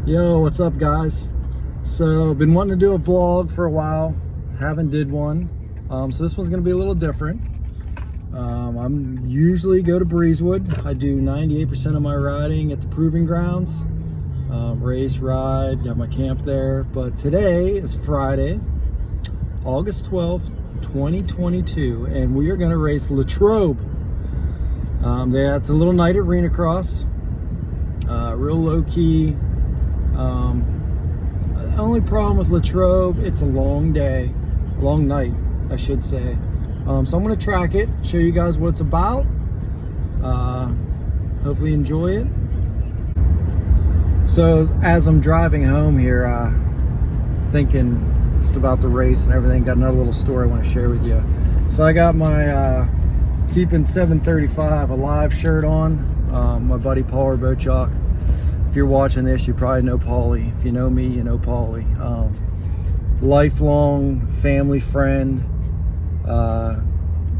Yo, what's up guys? So been wanting to do a vlog for a while, haven't did one. So this one's gonna be a little different. I'm usually go to Breezewood. I do 98% of my riding at the Proving Grounds. Race, ride, got my camp there. But today is Friday, August 12th, 2022, and we are gonna race Latrobe. It's a little night at Arena Cross, real low key. The only problem with Latrobe, it's a long day, long night, I should say. So I'm going to track it, show you guys what it's about. Hopefully enjoy it. So as I'm driving home here, thinking just about the race and everything, got another little story I want to share with you. So I got my Keeping 735 Alive shirt on. My buddy Paul Bochok. If you're watching this, you probably know Paulie. If you know me, you know Paulie. Lifelong family friend.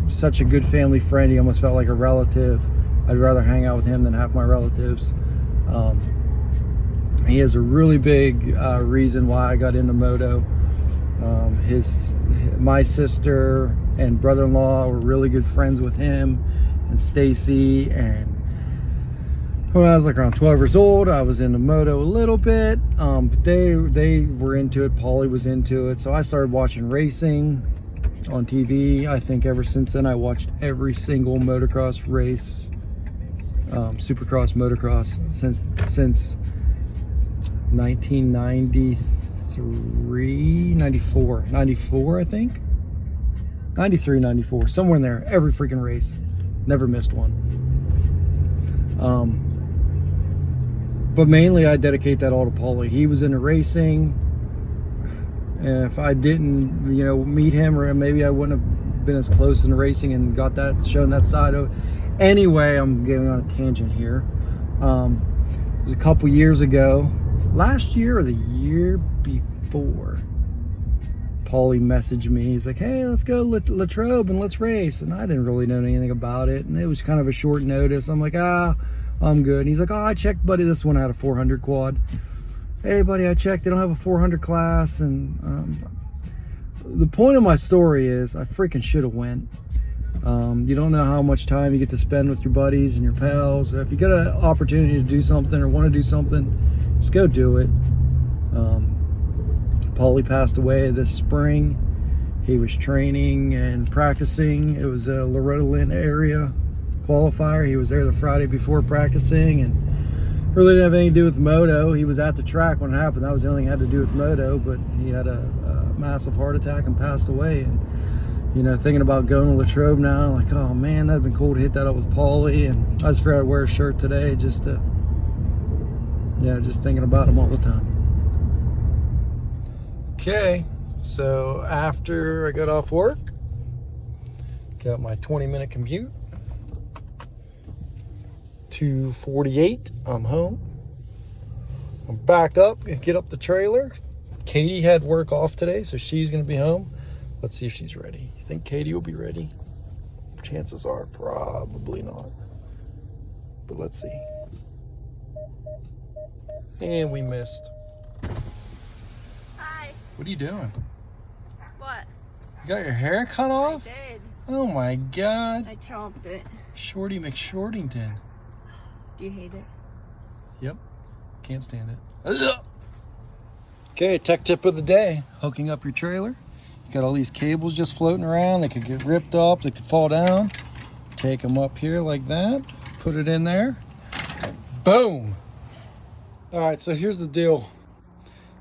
Such a good family friend. He almost felt like a relative. I'd rather hang out with him than half my relatives. He has a really big reason why I got into moto. My sister and brother-in-law were really good friends with him and Stacy, and when I was like around 12 years old, I was into moto a little bit, but they were into it. Paulie was into it, so I started watching racing on TV. I think ever since then I watched every single motocross race, supercross, motocross, since 1993, 94 I think, 93, 94, somewhere in there. Every freaking race, never missed one. But mainly I dedicate that all to Paulie. He was into racing. If I didn't, meet him, or maybe I wouldn't have been as close in racing and got that, shown that side of it. Anyway, I'm getting on a tangent here. It was a couple years ago, last year or the year before, Paulie messaged me. He's like, hey, let's go Latrobe and let's race. And I didn't really know anything about it, and it was kind of a short notice. I'm like, I'm good. And he's like, oh, I checked, buddy, this one had a 400 quad. Hey, buddy, I checked, they don't have a 400 class. And the point of my story is I freaking should have went. You don't know how much time you get to spend with your buddies and your pals. If you get an opportunity to do something or want to do something, just go do it. Paulie passed away this spring. He was training and practicing. It was a Latrobe area qualifier. He was there the Friday before practicing, and really didn't have anything to do with moto. He was at the track when it happened. That was the only thing it had to do with moto, but he had a massive heart attack and passed away. And thinking about going to Latrobe now, like, oh man, that'd been cool to hit that up with Paulie. And I just figured I'd wear a shirt today just to, just thinking about him all the time. Okay, so after I got off work, got my 20-minute commute, 2:48, I'm home. I'm back up and get up the trailer. Katie had work off today, so she's gonna be home. Let's see if she's ready. You think Katie will be ready? Chances are probably not, but let's see. And we missed. Hi. What are you doing? What? You got your hair cut off? I did. Oh my God. I chopped it. Shorty McShortington. Do you hate it? Yep. Can't stand it. Okay, tech tip of the day. Hooking up your trailer. You got all these cables just floating around. They could get ripped up. They could fall down. Take them up here like that. Put it in there. Boom. All right, so here's the deal.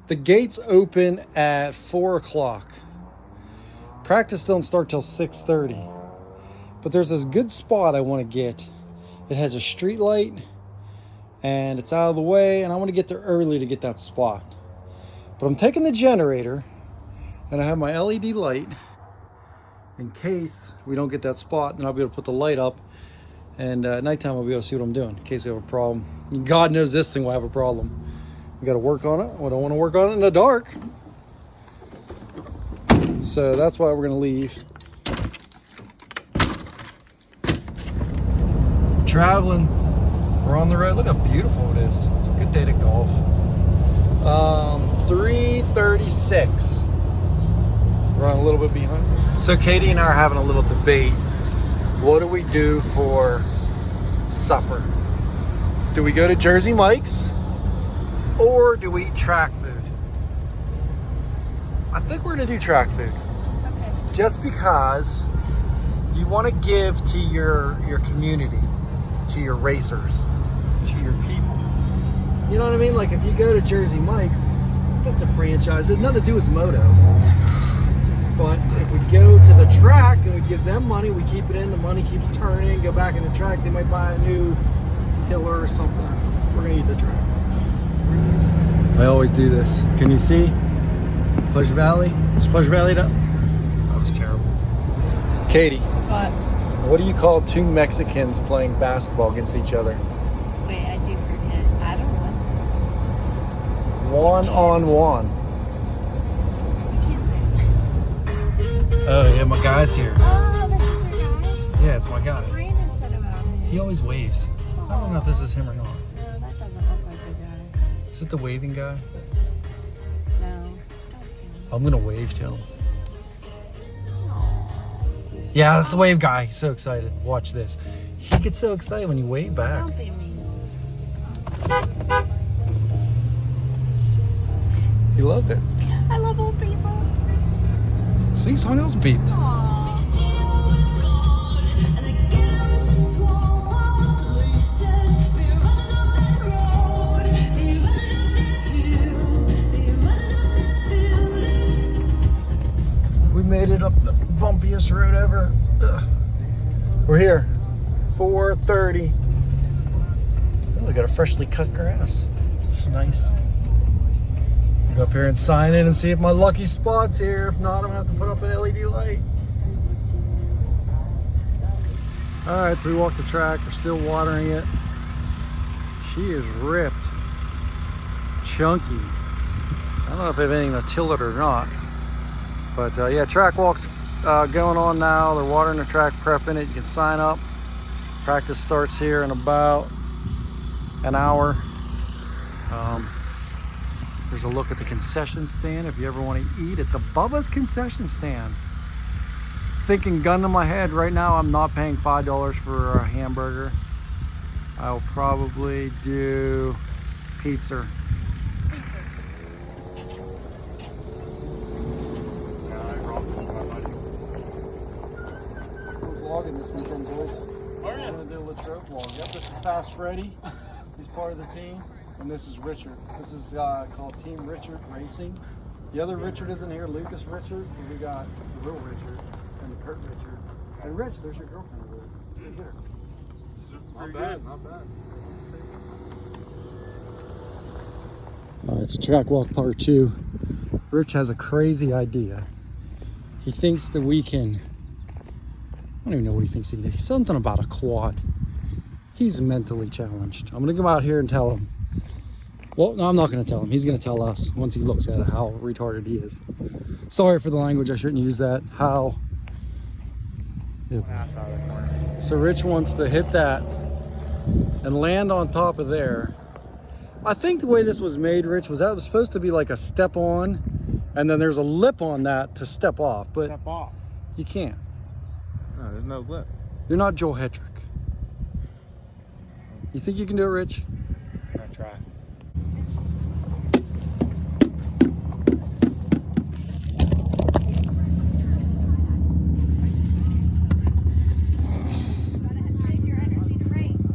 The gates open at 4 o'clock. Practice don't start till 6:30. But there's this good spot I want to get. It has a street light and it's out of the way, and I want to get there early to get that spot. But I'm taking the generator and I have my LED light in case we don't get that spot. Then I'll be able to put the light up, and at nighttime I'll be able to see what I'm doing in case we have a problem. God knows this thing will have a problem. We got to work on it. I don't want to work on it in the dark. So that's why we're going to leave. Traveling. We're on the road. Look how beautiful it is. It's a good day to golf. 6. Running a little bit behind. So Katie and I are having a little debate. What do we do for supper? Do we go to Jersey Mike's or do we eat track food? I think we're gonna do track food. Okay. Just because you want to give to your community, to your racers, to your people. You know what I mean? Like if you go to Jersey Mike's, that's a franchise. It has nothing to do with moto. But if we go to the track and we give them money, we keep it in, the money keeps turning, go back in the track, they might buy a new tiller or something. We're gonna eat the track. I always do this. Can you see? Pleasure Valley? Is Pleasure Valley up? That was terrible. Katie, what do you call two Mexicans playing basketball against each other? Wait, I do forget. I don't know. One-on-one. You can't say it. Oh yeah, my guy's here. Oh, this is your guy? Yeah, it's my guy. Brandon said about him. He always waves. I don't know if this is him or not. No, that doesn't look like the guy. Is it the waving guy? No. I'm gonna wave to him. Yeah, that's the wave guy. He's so excited. Watch this. He gets so excited when you wave back. Don't be mean. He loved it. I love old people. See, someone else beeped. Aww. We made it up the bumpiest road ever. Ugh. We're here. 4:30. Oh, we got a freshly cut grass. It's nice. Go up here and sign in and see if my lucky spot's here. If not, I'm gonna have to put up an LED light. All right, so we walked the track. We're still watering it. She is ripped, chunky. I don't know if they have anything to till it or not. But yeah, track walk's going on now. They're watering the track, prepping it. You can sign up. Practice starts here in about an hour. There's a look at the concession stand if you ever want to eat at the Bubba's concession stand. Thinking gun to my head right now, I'm not paying $5 for a hamburger. I'll probably do pizza. Vlogging this weekend, boys. We're gonna do a Latrobe vlog. Yep, this is Fast Freddy. He's part of the team, and this is Richard. This is called Team Richard Racing. The other Richard isn't here, Lucas Richard. And we got the real Richard and the Kurt Richard. And Rich, there's your girlfriend over there. Let's go get her. Not bad, not bad. It's a track walk part 2. Rich has a crazy idea. He thinks that we can. I don't even know what he thinks he can do. Something about a quad. He's mentally challenged. I'm gonna go out here and tell him. Well, no, I'm not gonna tell him. He's gonna tell us once he looks at it how retarded he is. Sorry for the language. I shouldn't use that. How? Yep. So Rich wants to hit that and land on top of there. I think the way this was made, Rich, was that was supposed to be like a step on, and then there's a lip on that to step off. But step off. You can't. No, there's no lip. You're not Joel Hetrick. You think you can do it, Rich? I try.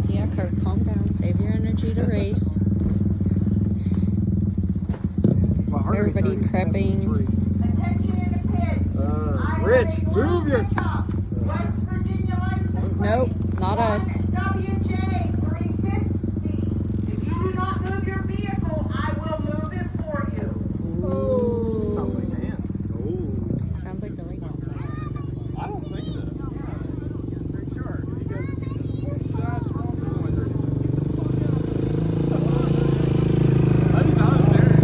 Yeah, Kurt, calm down. Save your energy to race. Everybody prepping. Rich, move your... Nope, not us. WJ 350. If you do not move your vehicle, I will move it for you. Oh. Sounds like Dan. Sounds like the lake. I don't think so. Pretty sure. He goes, small to that, small to the window. I'm serious.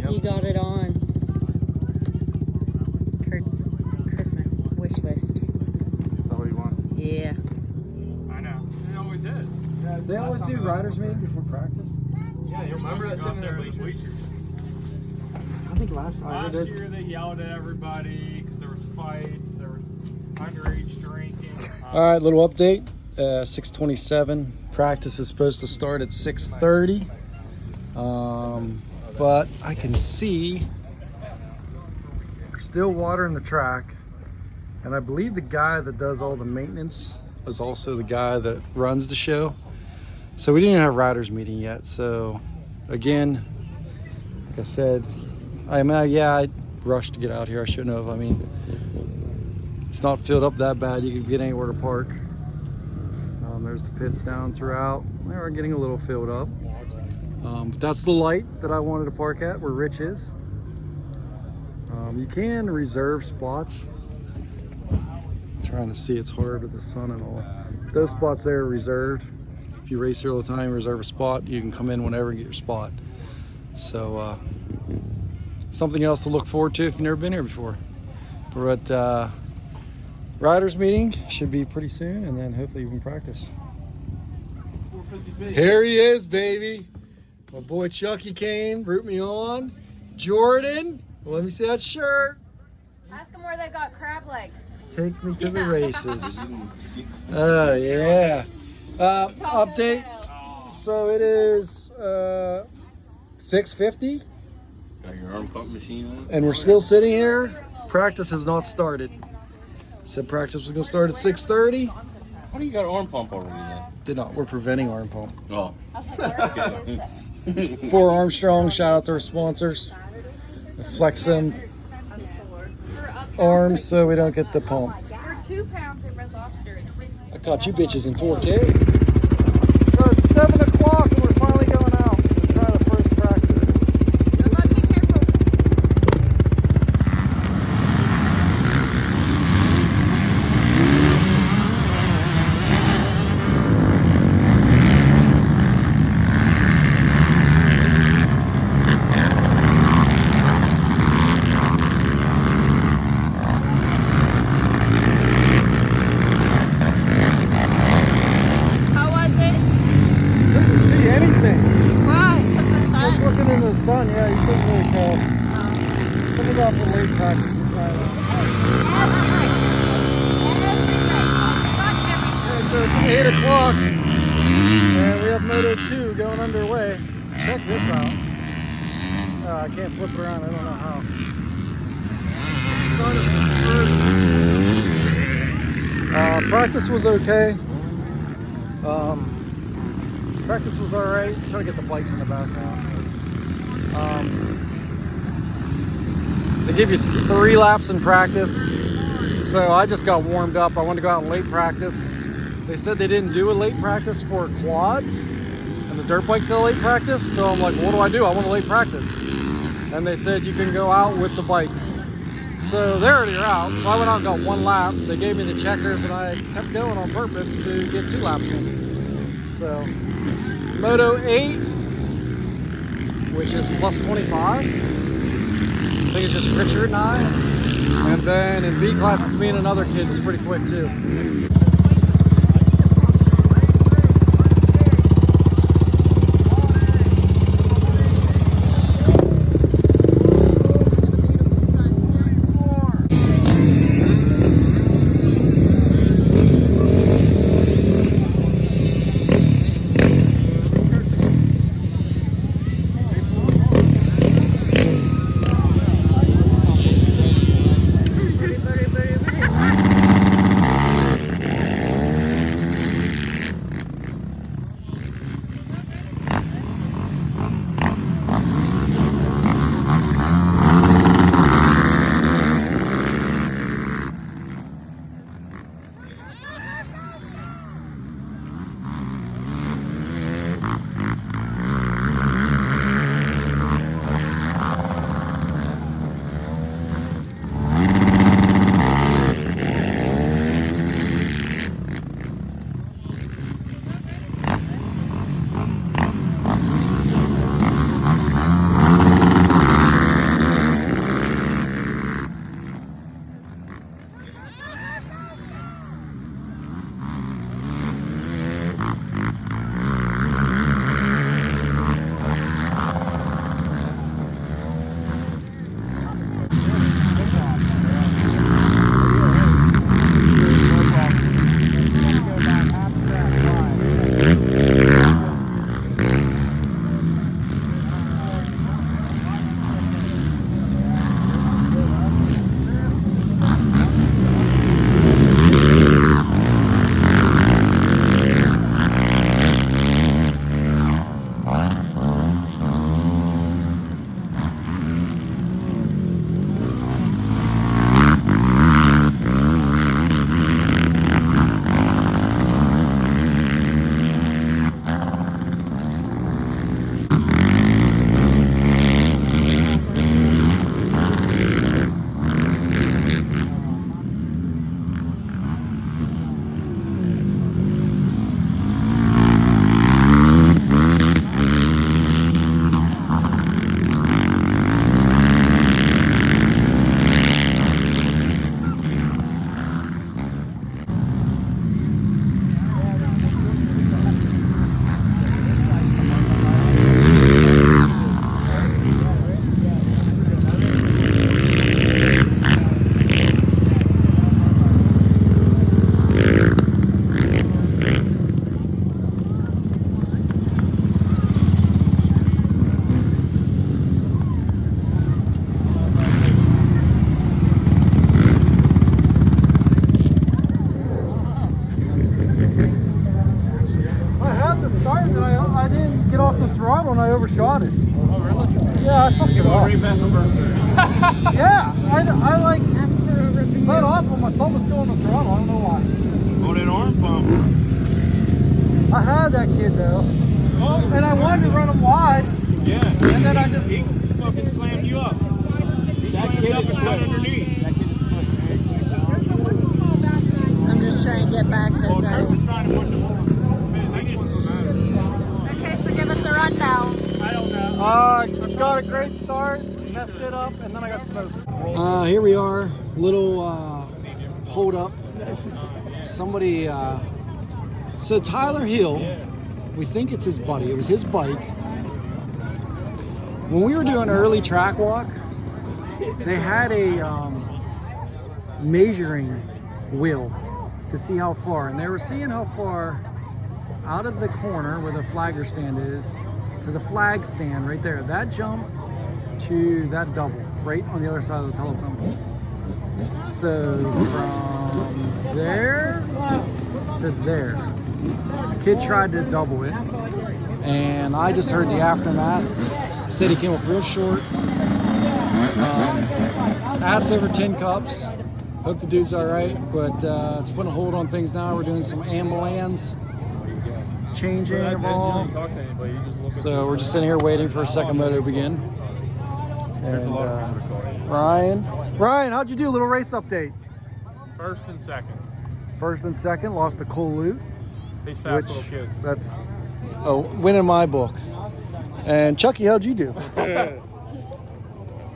You got it on. Kurt's Christmas wish list. Is that what you want? Yeah. I know. It always is. Yeah, they always do riders meeting before practice. Yeah, you remember that sitting there in the bleachers? I think last time Last year they yelled at everybody because there was fights, there was underage drinking. All right, little update. 6:27. Practice is supposed to start at 6:30. But I can see there's still water in the track, and I believe the guy that does all the maintenance is also the guy that runs the show. So we didn't even have riders meeting yet. So again, like I said, I rushed to get out here. I shouldn't have. I mean, it's not filled up that bad. You can get anywhere to park. There's the pits down throughout. They are getting a little filled up. But that's the light that I wanted to park at, where Rich is. You can reserve spots. I'm trying to see, it's hard with the sun and all. Those spots there are reserved. If you race here all the time, reserve a spot, you can come in whenever and get your spot. So something else to look forward to if you've never been here before. But riders meeting should be pretty soon, and then hopefully you can practice. Here he is, baby. My boy Chucky came, root me on. Jordan, well, let me see that shirt. Ask them where they got crab legs. Take me to the races. Oh yeah. Update. So it is 6:50. Got your arm pump machine on? And we're still sitting here. Practice has not started. Said practice was gonna start at 6:30. How do you got an arm pump already then? Did not. We're preventing arm pump. Oh. For Armstrong, shout out to our sponsors. Flex them arms so we don't get the pump. For 2 pounds at Red Lobster. I caught you bitches in 4K. So it's 7 o'clock and we're finally going out to try the first practice. Good luck, be careful. How was it? Couldn't see anything. Why? Because the sun? Looking in the sun, yeah, you couldn't really tell. Something about the late practice in China. Okay, so it's 8 o'clock and we have Moto 2 going underway. Check this out. I can't flip it around, I don't know how. Practice was okay. Practice was alright. Trying to get the bikes in the background. They give you 3 laps in practice. So I just got warmed up. I wanted to go out in late practice. They said they didn't do a late practice for quads. And the dirt bikes got a late practice. So I'm like, what do? I want a late practice. And they said you can go out with the bikes. So they already are out. So I went out and got 1 lap. They gave me the checkers and I kept going on purpose to get 2 laps in. So Moto 8, which is plus 25. I think it's just Richard and I. And then in B class, it's me and another kid who's pretty quick too. tired that I didn't get off the throttle and I overshot it. Oh, really? Yeah, I fucked it up. Already past the first turn. Yeah, I like Ask for a review. let off when my thumb was still on the throttle. I don't know why. Oh, that arm pump. I had that kid though, Oh, and I wanted to run him wide, yeah. and then I just He fucking slammed you up. He slammed up and got underneath. I'm just trying to get back Oh, because Kurt was trying to push him over. Man, I just Okay, so give us a rundown. got a great start, messed it up, and then I got smoked. Here we are, little hold up. Somebody, so Tyler Hill, we think it's his buddy. It was his bike. When we were doing early track walk, they had a measuring wheel to see how far, and they were seeing how far out of the corner where the flagger stand is to the flag stand right there. That jump to that double right on the other side of the telephone. So from there to there, the kid tried to double it, and I just heard the aftermath. Said he came up real short. Asked over 10 cups. Hope the dude's all right, but it's putting a hold on things now. We're doing some ambulance changing of all. So we're just sitting here waiting for a second moto to begin. And Ryan, how'd you do? A little race update. First and second. First and second, lost to Cole Loot. He's fast little kid. That's a win in my book. And Chucky, how'd you do?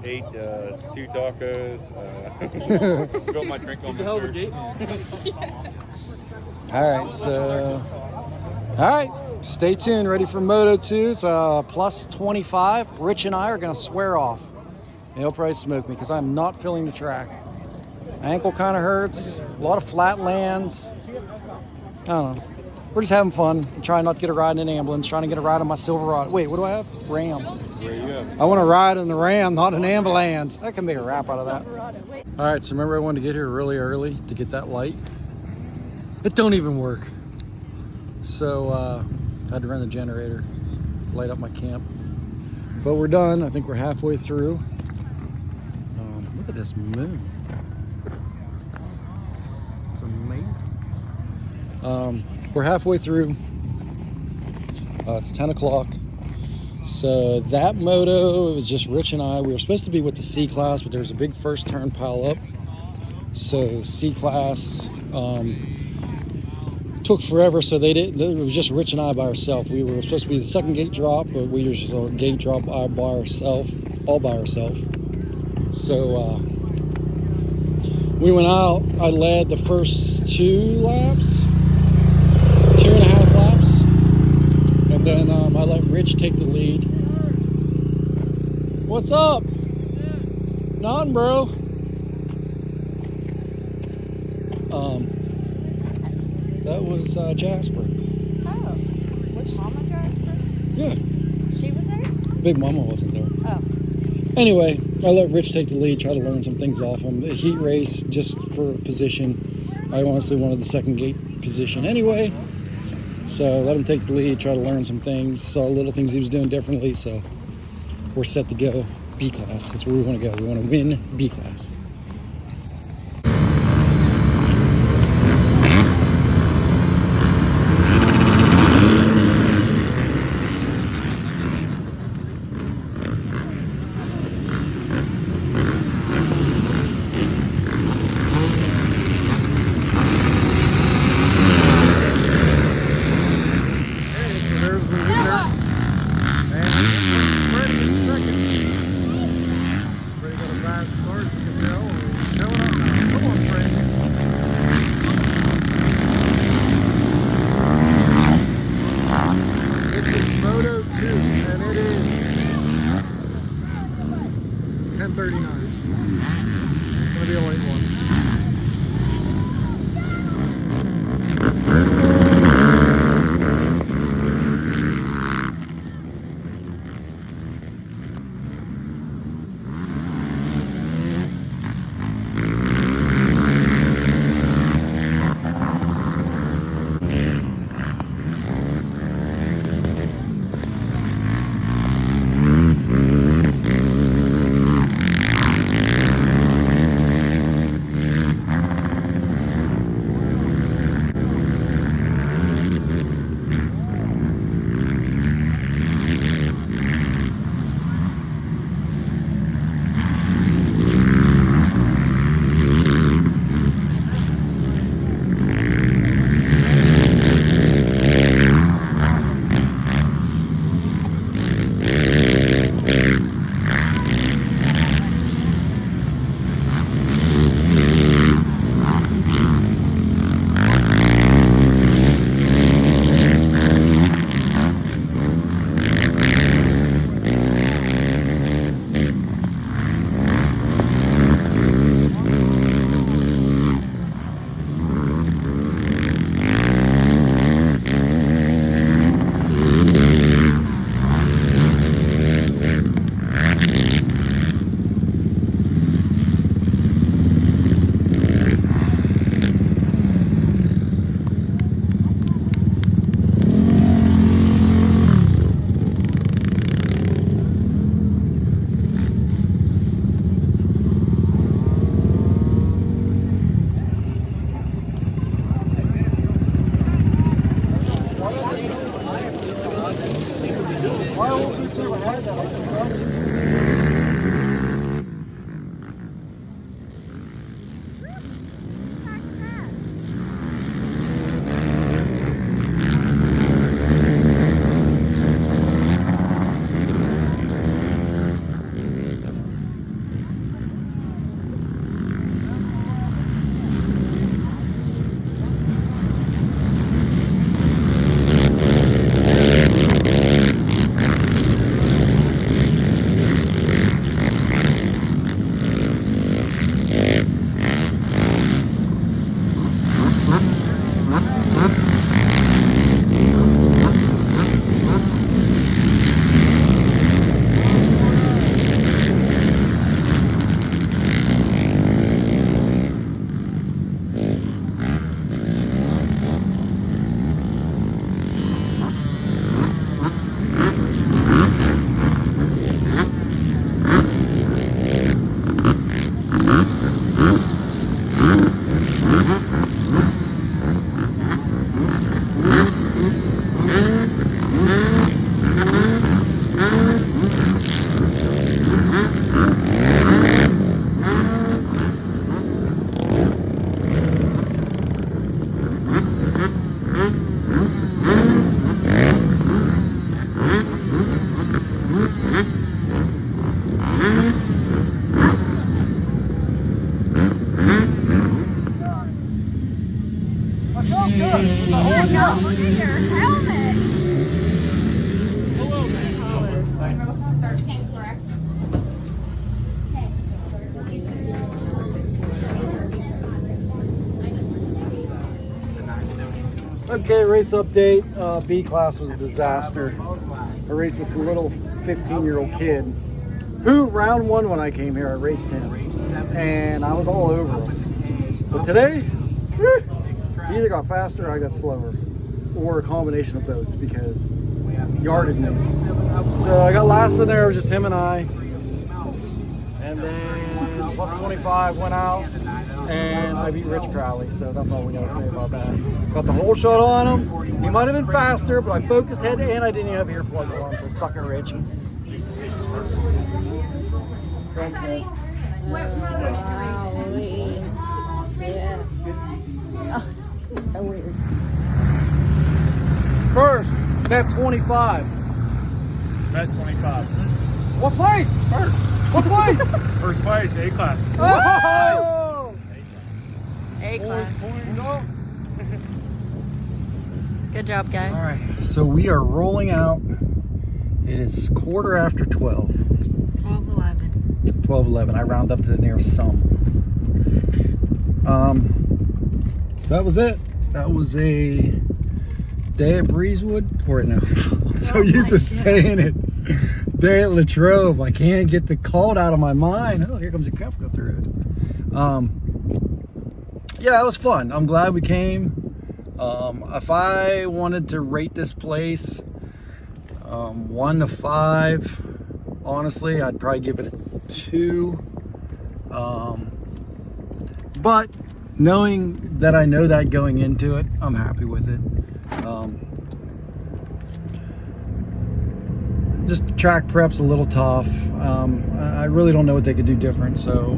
Ate 2 tacos. Spilled my drink on my shirt. All right, so stay tuned. Ready for Moto 2. It's plus 25. Rich and I are going to swear off. And he'll probably smoke me because I'm not feeling the track. Ankle kind of hurts. A lot of flat lands. I don't know. We're just having fun. I'm trying not to get a ride in an ambulance. Trying to get a ride on my Silverado. Wait, what do I have? Ram. Where you at? I want to ride in the Ram, not an ambulance. I can make a rap out of that. All right, so remember I wanted to get here really early to get that light. It don't even work. So I had to run the generator, light up my camp. But we're done. I think we're halfway through. Look at this moon. It's amazing. We're halfway through. It's 10 o'clock. So that moto, it was just Rich and I. We were supposed to be with the C class, but there's a big first turn pile up. So C class took forever, so they didn't. It was just Rich and I by ourselves. We were supposed to be the second gate drop, but we were just a gate drop all by ourselves. So we went out. I led the first 2 laps, 2.5 laps, and then I let Rich take the lead. What's up? Nothing, bro. That was Jasper. Oh, was Mama Jasper? Yeah. She was there? Big Mama wasn't there. Oh. Anyway, I let Rich take the lead, try to learn some things off him. A heat race just for position. I honestly wanted the second gate position anyway. So I let him take the lead, try to learn some things, saw little things he was doing differently. So we're set to go B class. That's where we want to go. We want to win B class. Moto 2, and it is 10:39. It's gonna be a late one. Okay, race update. B class was a disaster. I raced this little 15-year-old kid who round one when I came here, I raced him. And I was all over him. But today, he either got faster or I got slower. Or a combination of both because he yarded me. So I got last in there, it was just him and I. And then plus 25 went out. And I beat Rich Crowley, so that's all we gotta say about that. Got the whole shot on him. He might have been faster, but I focused head and I didn't even have earplugs on, so suck it, Rich. Yeah. Oh, so weird. First, net 25. Met 25. What place? First. What place? First place, A class. Oh! A class. No. Good job, guys. All right, so we are rolling out. It is 12:15. 12:11. 12:11. I round up to the nearest sum. So that was it. That was a day at Breezewood, or no, I'm so used to saying it. Day at Latrobe. I can't get the call out of my mind. Oh, here comes a cup go through it. Yeah, it was fun. I'm glad we came. If I wanted to rate this place 1 to 5, honestly, I'd probably give it a 2. But knowing that I know that going into it, I'm happy with it. Just track prep's a little tough. I really don't know what they could do different, so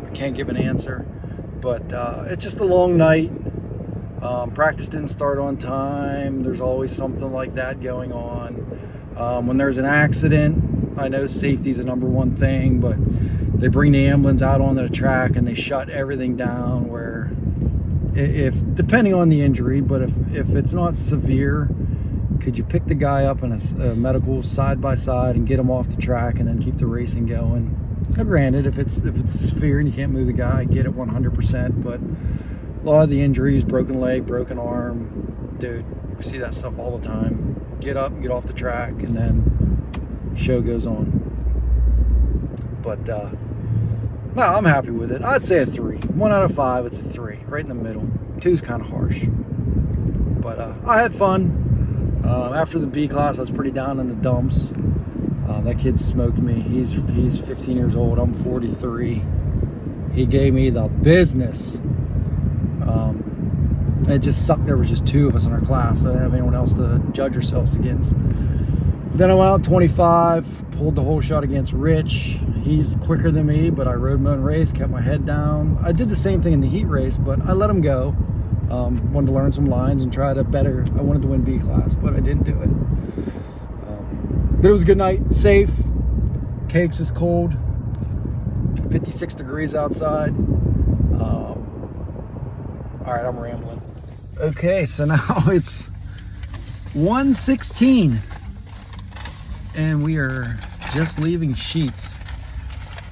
I can't give an answer. But it's just a long night. Practice didn't start on time. There's always something like that going on. When there's an accident, I know safety's the #1 thing, but they bring the ambulance out onto the track and they shut everything down where, if depending on the injury, but if it's not severe, could you pick the guy up in a medical side by side and get him off the track and then keep the racing going? Now, granted, if it's severe and you can't move the guy, I get it 100%, but a lot of the injuries, broken leg, broken arm, dude, we see that stuff all the time. Get up, get off the track, and then show goes on. But no, I'm happy with it. I'd say a 3. 1 out of 5, it's a 3, right in the middle. 2's kind of harsh, but I had fun. After the B class, I was pretty down in the dumps. That kid smoked me. He's 15 years old. I'm 43. He gave me the business. It just sucked. There was just 2 of us in our class. So I didn't have anyone else to judge ourselves against. Then I went out 25, pulled the whole shot against Rich. He's quicker than me, but I rode him in race, kept my head down. I did the same thing in the heat race, but I let him go. Wanted to learn some lines and try to better. I wanted to win B class, but I didn't do it. But it was a good night, safe. Cakes is cold, 56 degrees outside. All right, I'm rambling. Okay, so now it's 1:16 and we are just leaving Sheets.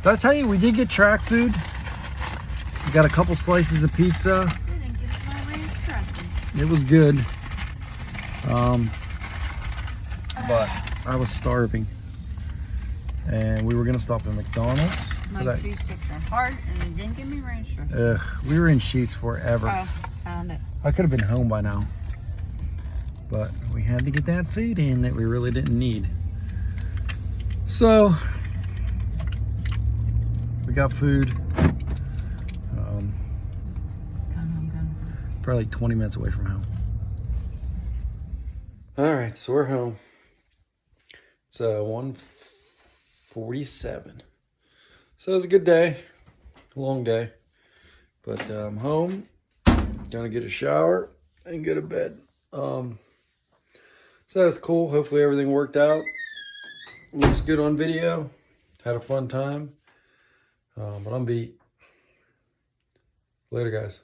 Did I tell you we did get track food? We got a couple slices of pizza. Didn't get my ranch dressing. It was good. But I was starving. And we were gonna stop at McDonald's. My cheese sticks are hard and they didn't give me ranch dressing. We were in Sheets forever. Oh, found it. I could have been home by now. But we had to get that food in that we really didn't need. So, we got food. Probably like 20 minutes away from home. All right, so we're home. It's 1:47. So it was a good day, a long day. But I'm home, gonna get a shower and go to bed. So that's cool. Hopefully everything worked out. Looks good on video. Had a fun time. But I'm beat. Later, guys.